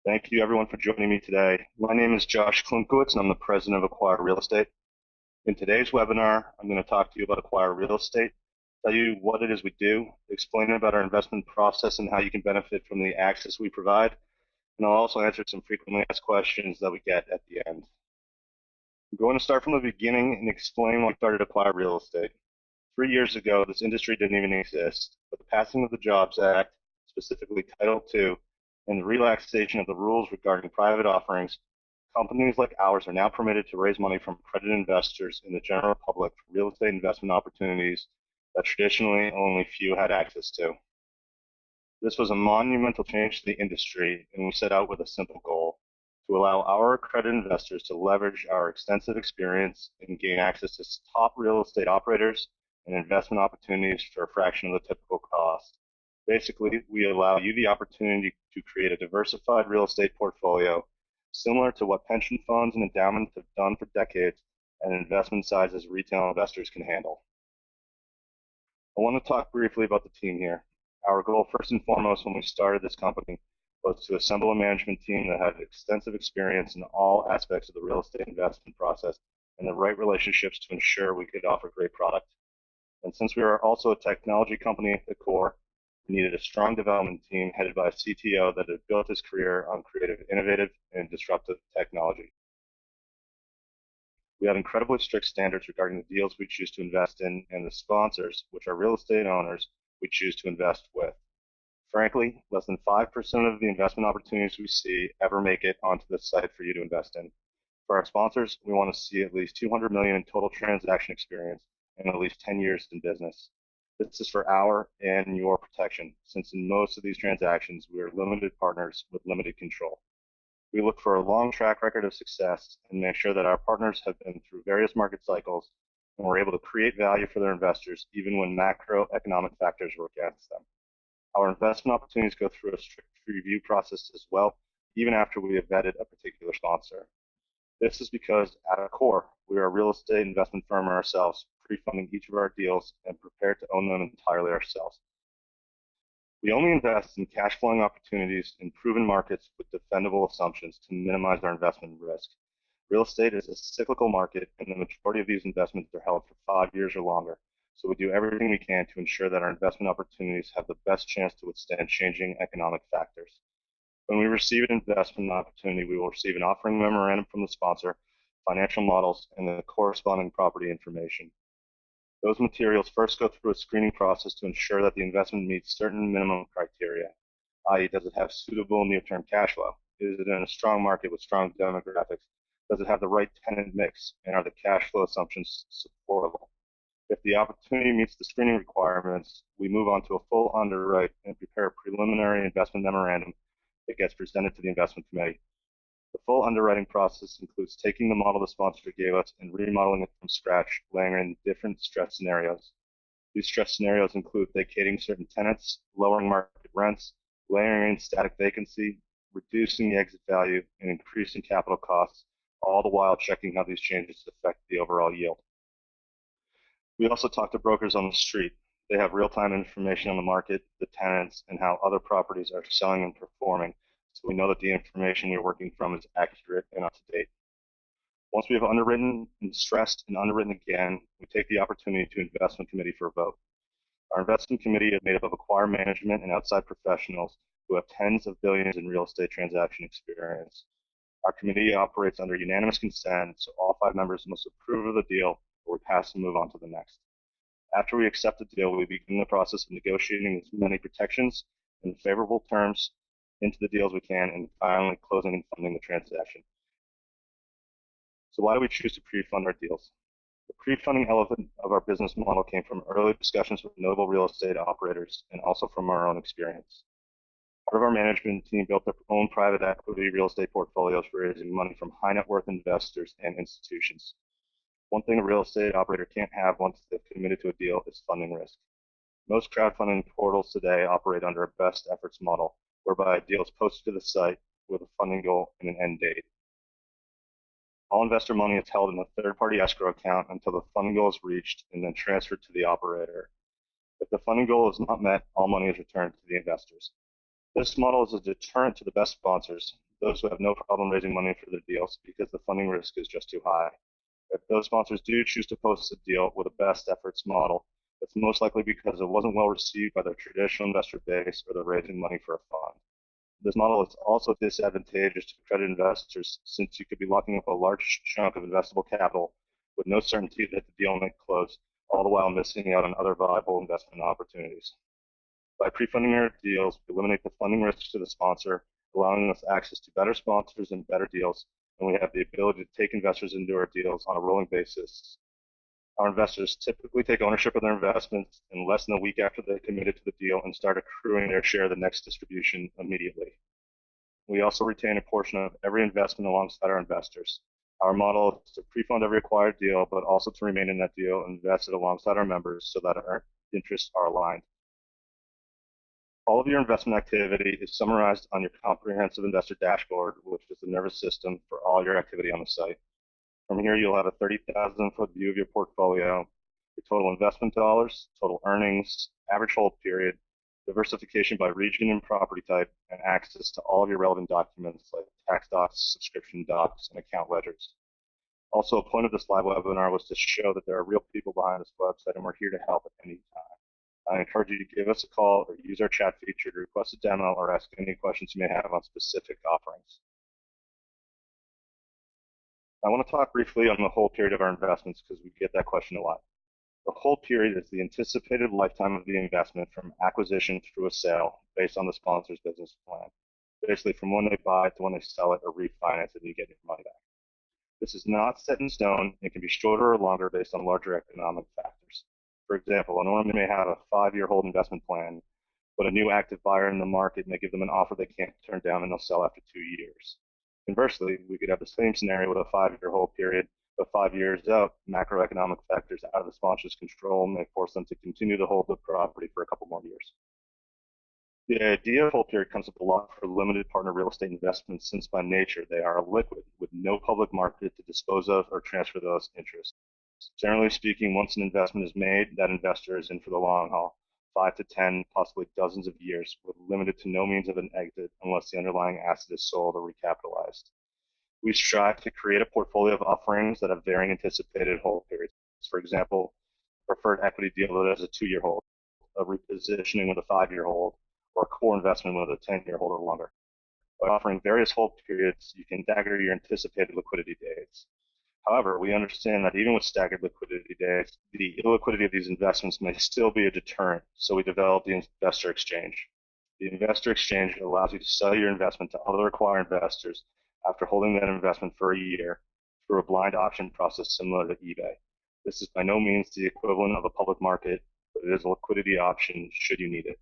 Thank you everyone for joining me today. My name is Josh Klunkowitz and I'm the president of Acquire Real Estate. In today's webinar, I'm going to talk to you about Acquire Real Estate, tell you what it is we do, explain about our investment process and how you can benefit from the access we provide, and I'll also answer some frequently asked questions that we get at the end. I'm going to start from the beginning and explain why we started Acquire Real Estate. 3 years ago, this industry didn't even exist, but the passing of the Jobs Act, specifically Title II, and the relaxation of the rules regarding private offerings, companies like ours are now permitted to raise money from accredited investors in the general public for real estate investment opportunities that traditionally only few had access to. This was a monumental change to the industry, and we set out with a simple goal: to allow our accredited investors to leverage our extensive experience and gain access to top real estate operators and investment opportunities for a fraction of the typical cost. Basically, we allow you the opportunity to create a diversified real estate portfolio similar to what pension funds and endowments have done for decades at investment sizes retail investors can handle. I want to talk briefly about the team here. Our goal, first and foremost, when we started this company, was to assemble a management team that had extensive experience in all aspects of the real estate investment process and the right relationships to ensure we could offer great product. And since we are also a technology company at the core, we needed a strong development team headed by a CTO that had built his career on creative, innovative, and disruptive technology. We have incredibly strict standards regarding the deals we choose to invest in and the sponsors, which are real estate owners, we choose to invest with. Frankly, less than 5% of the investment opportunities we see ever make it onto the site for you to invest in. For our sponsors, we want to see at least $200 million in total transaction experience and at least 10 years in business. This is for our and your protection, since in most of these transactions, we are limited partners with limited control. We look for a long track record of success and make sure that our partners have been through various market cycles and we're able to create value for their investors even when macroeconomic factors work against them. Our investment opportunities go through a strict review process as well, even after we have vetted a particular sponsor. This is because at our core, we are a real estate investment firm ourselves, pre-funding each of our deals and prepared to own them entirely ourselves. We only invest in cash flowing opportunities in proven markets with defendable assumptions to minimize our investment risk. Real estate is a cyclical market, and the majority of these investments are held for 5 years or longer, so we do everything we can to ensure that our investment opportunities have the best chance to withstand changing economic factors. When we receive an investment opportunity, we will receive an offering memorandum from the sponsor, financial models, and the corresponding property information. Those materials first go through a screening process to ensure that the investment meets certain minimum criteria, i.e., does it have suitable near-term cash flow? Is it in a strong market with strong demographics? Does it have the right tenant mix? And are the cash flow assumptions supportable? If the opportunity meets the screening requirements, we move on to a full underwrite and prepare a preliminary investment memorandum that gets presented to the investment committee. The full underwriting process includes taking the model the sponsor gave us and remodeling it from scratch, layering in different stress scenarios. These stress scenarios include vacating certain tenants, lowering market rents, layering in static vacancy, reducing the exit value, and increasing capital costs, all the while checking how these changes affect the overall yield. We also talk to brokers on the street. They have real-time information on the market, the tenants, and how other properties are selling and performing, so we know that the information we're working from is accurate and up-to-date. Once we have underwritten and stressed and underwritten again, we take the opportunity to investment committee for a vote. Our investment committee is made up of Acquire management and outside professionals who have tens of billions in real estate transaction experience. Our committee operates under unanimous consent, so all 5 members must approve of the deal or we pass and move on to the next. After we accept the deal, we begin the process of negotiating as many protections and favorable terms into the deals we can, and finally closing and funding the transaction. So why do we choose to pre-fund our deals? The pre-funding element of our business model came from early discussions with notable real estate operators and also from our own experience. Part of our management team built their own private equity real estate portfolios, raising money from high net worth investors and institutions. One thing a real estate operator can't have once they've committed to a deal is funding risk. Most crowdfunding portals today operate under a best efforts model, whereby a deal is posted to the site with a funding goal and an end date. All investor money is held in a third-party escrow account until the funding goal is reached and then transferred to the operator. If the funding goal is not met, all money is returned to the investors. This model is a deterrent to the best sponsors. those who have no problem raising money for their deals because the funding risk is just too high. If those sponsors do choose to post a deal with a best efforts model, it's most likely because it wasn't well received by their traditional investor base or they're raising money for a fund. This model is also disadvantageous to accredited investors since you could be locking up a large chunk of investable capital with no certainty that the deal may close, all the while missing out on other viable investment opportunities. By pre-funding our deals, we eliminate the funding risks to the sponsor, allowing us access to better sponsors and better deals, and we have the ability to take investors into our deals on a rolling basis. Our investors typically take ownership of their investments in less than a week after they committed to the deal and start accruing their share of the next distribution immediately. We also retain a portion of every investment alongside our investors. Our model is to pre-fund every acquired deal, but also to remain in that deal and invest it alongside our members so that our interests are aligned. All of your investment activity is summarized on your comprehensive investor dashboard, which is the nervous system for all your activity on the site. From here, you'll have a 30,000-foot view of your portfolio, your total investment dollars, total earnings, average hold period, diversification by region and property type, and access to all of your relevant documents like tax docs, subscription docs, and account ledgers. Also, a point of this live webinar was to show that there are real people behind this website, and we're here to help at any time. I encourage you to give us a call or use our chat feature to request a demo or ask any questions you may have on specific offerings. I want to talk briefly on the hold period of our investments because we get that question a lot. The hold period is the anticipated lifetime of the investment from acquisition through a sale based on the sponsor's business plan. Basically from when they buy it to when they sell it or refinance it and you get your money back. This is not set in stone and can be shorter or longer based on larger economic factors. For example, an owner may have a 5-year hold investment plan, but a new active buyer in the market may give them an offer they can't turn down and they'll sell after 2 years. Conversely, we could have the same scenario with a 5-year hold period, but 5 years out, macroeconomic factors out of the sponsor's control may force them to continue to hold the property for a couple more years. The idea of hold period comes up a lot for limited partner real estate investments since by nature they are liquid with no public market to dispose of or transfer those interests. Generally speaking, once an investment is made, that investor is in for the long haul, 5 to 10, possibly dozens of years, with limited to no means of an exit unless the underlying asset is sold or recapitalized. We strive to create a portfolio of offerings that have varying anticipated hold periods. For example, a preferred equity deal that has a 2-year hold, a repositioning with a 5-year hold, or a core investment with a 10-year hold or longer. By offering various hold periods, you can stagger your anticipated liquidity dates. However, we understand that even with staggered liquidity dates, the illiquidity of these investments may still be a deterrent, so we developed the investor exchange. The investor exchange allows you to sell your investment to other acquired investors after holding that investment for a year through a blind auction process similar to eBay. This is by no means the equivalent of a public market, but it is a liquidity option should you need it.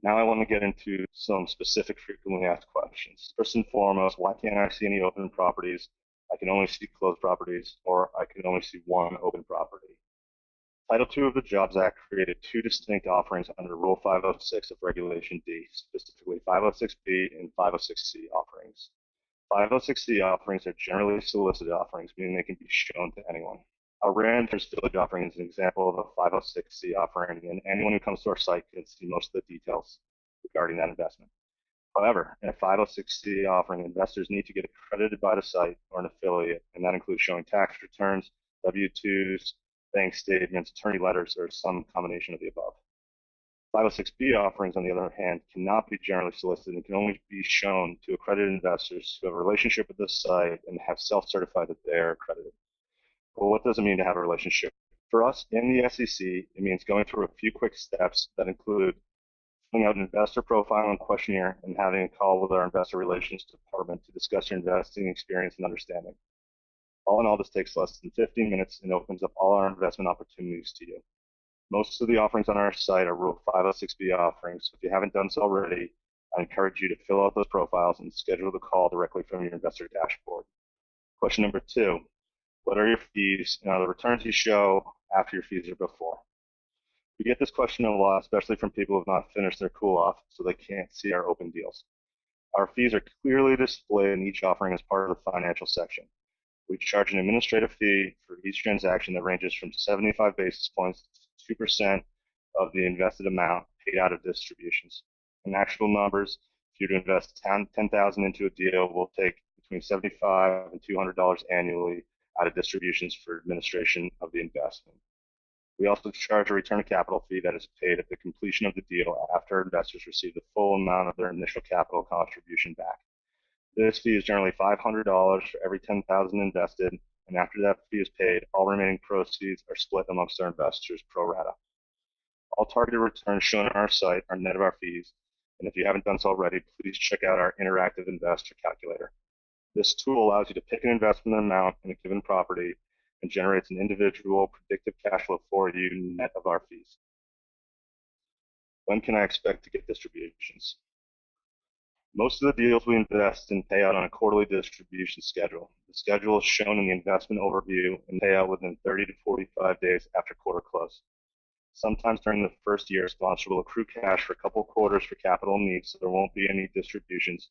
Now I want to get into some specific frequently asked questions. First and foremost, why can't I see any open properties? I can only see closed properties, or I can only see one open property. Title II of the Jobs Act created 2 distinct offerings under Rule 506 of Regulation D, specifically 506B and 506C offerings. 506C offerings are generally solicited offerings, meaning they can be shown to anyone. Our Ranter's Village offering is an example of a 506C offering, and anyone who comes to our site can see most of the details regarding that investment. However, in a 506C offering, investors need to get accredited by the site or an affiliate, and that includes showing tax returns, W-2s, bank statements, attorney letters, or some combination of the above. 506B offerings, on the other hand, cannot be generally solicited and can only be shown to accredited investors who have a relationship with the site and have self-certified that they are accredited. Well, what does it mean to have a relationship? For us in the SEC, it means going through a few quick steps that include filling out an investor profile and questionnaire and having a call with our investor relations department to discuss your investing experience and understanding. All in all, this takes less than 15 minutes and opens up all our investment opportunities to you. Most of the offerings on our site are Rule 506B offerings, so if you haven't done so already, I encourage you to fill out those profiles and schedule the call directly from your investor dashboard. Question number 2, what are your fees and are the returns you show after your fees or before? We get this question a lot, especially from people who have not finished their cool-off, so they can't see our open deals. Our fees are clearly displayed in each offering as part of the financial section. We charge an administrative fee for each transaction that ranges from 75 basis points to 2% of the invested amount paid out of distributions. In actual numbers, If you're to invest $10,000 into a deal, we'll take between $75 and $200 annually out of distributions for administration of the investment. We also charge a return of capital fee that is paid at the completion of the deal after investors receive the full amount of their initial capital contribution back. This fee is generally $500 for every $10,000 invested, and after that fee is paid, all remaining proceeds are split amongst our investors pro rata. All targeted returns shown on our site are net of our fees, and if you haven't done so already, please check out our interactive investor calculator. This tool allows you to pick an investment amount in a given property and generates an individual predictive cash flow for you net of our fees. When can I expect to get distributions? Most of the deals we invest in pay out on a quarterly distribution schedule. The schedule is shown in the investment overview and pay out within 30 to 45 days after quarter close. Sometimes during the first year, sponsor will accrue cash for a couple quarters for capital needs, so there won't be any distributions,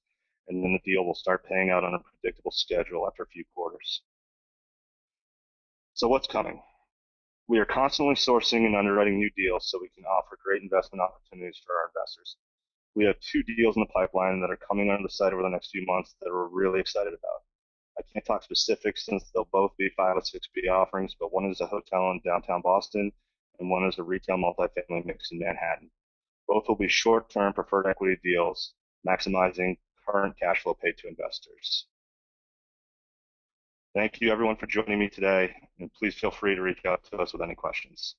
and then the deal will start paying out on a predictable schedule after a few quarters. So what's coming? We are constantly sourcing and underwriting new deals so we can offer great investment opportunities for our investors. We have 2 deals in the pipeline that are coming on the site over the next few months that we're really excited about. I can't talk specifics since they'll both be 506B offerings, but one is a hotel in downtown Boston and one is a retail multifamily mix in Manhattan. Both will be short-term preferred equity deals, maximizing current cash flow paid to investors. Thank you everyone for joining me today, and please feel free to reach out to us with any questions.